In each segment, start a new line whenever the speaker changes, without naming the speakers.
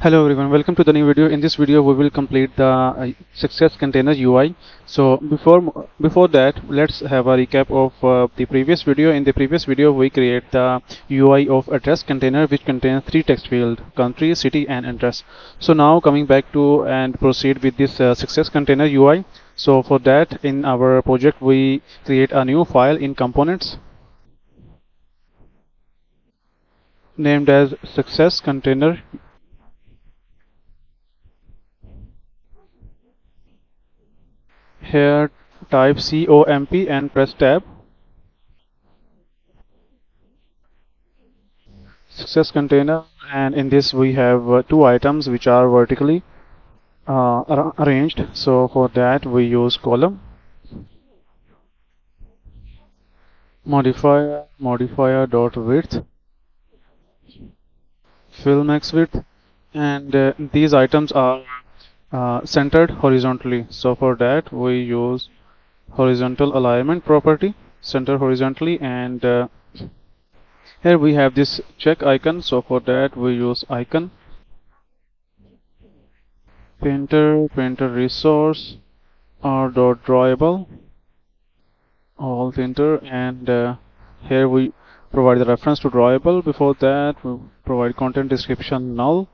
Hello everyone, welcome to the new video. In this video we will complete the success container UI. So before that, let's have a recap of the previous video. In the previous video we create the UI of address container, which contains three text fields: country, city and address. So now coming back to and proceed with this success container UI. So for that, in our project we create a new file in components named as success container. Here type COMP and press tab. Success container, and in this we have two items which are vertically arranged. So for that we use column modifier dot width, fill max width, and these items are centered horizontally. So for that we use horizontal alignment property, center horizontally, and here we have this check icon. So for that we use icon painter resource r dot drawable all painter, and here we provide the reference to drawable. Before that we provide content description null.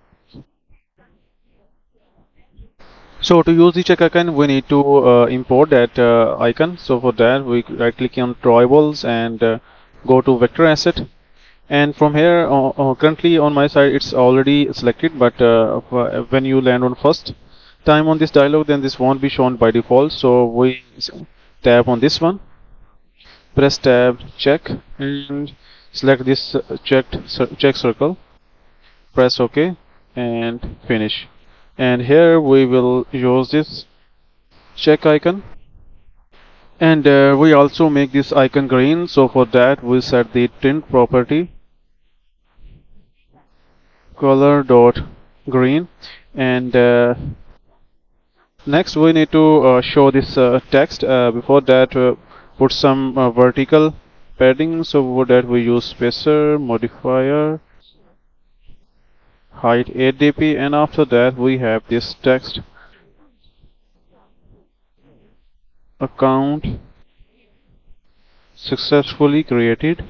So to use the check icon we need to import that icon. So for that we right click on drawables and go to vector asset, and from here currently on my side it's already selected, but when you land on first time on this dialog, then this won't be shown by default. So we tap on this one, press tab check, and select this check circle, press OK and finish. And here we will use this check icon, and we also make this icon green. So for that we set the tint property color dot green, and next we need to show this text. Before that put some vertical padding. So for that we use spacer modifier height 8 dp, and after that we have this text account successfully created,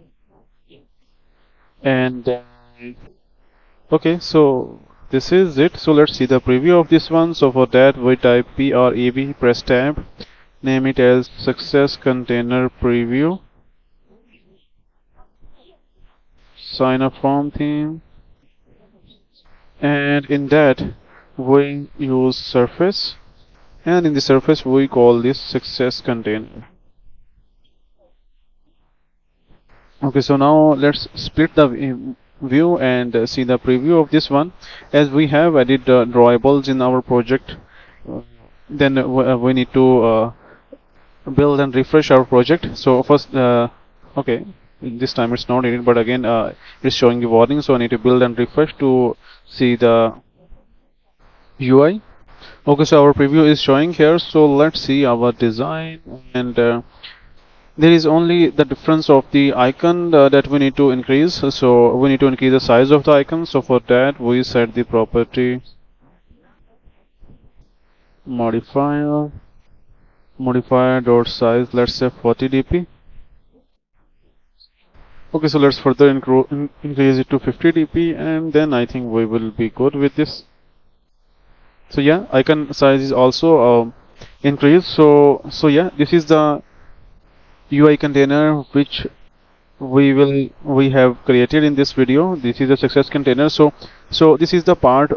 and okay, so this is it. So let's see the preview of this one. So for that we type prev, press tab, name it as success container preview, SignUp-Form theme, and in that we use surface, and in the surface we call this success container. Okay, so now let's split the view and see the preview of this one. As we have added drawables in our project, then we need to build and refresh our project. So first okay, this time it's not needed, but again it's showing the warning, so I need to build and refresh to see the UI. Okay, so our preview is showing here. So let's see our design, and there is only the difference of the icon that we need to increase. So we need to increase the size of the icon. So for that we set the property modifier dot size, let's say 40 dp. Okay, so let's further increase it to 50 dp, and then I think we will be good with this. So yeah, icon size is also increased. So yeah, this is the UI container which we have created in this video. This is the success container. So this is the part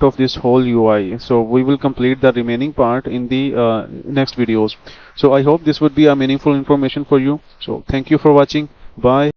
of this whole UI. So we will complete the remaining part in the next videos. So I hope this would be a meaningful information for you. So thank you for watching. Bye.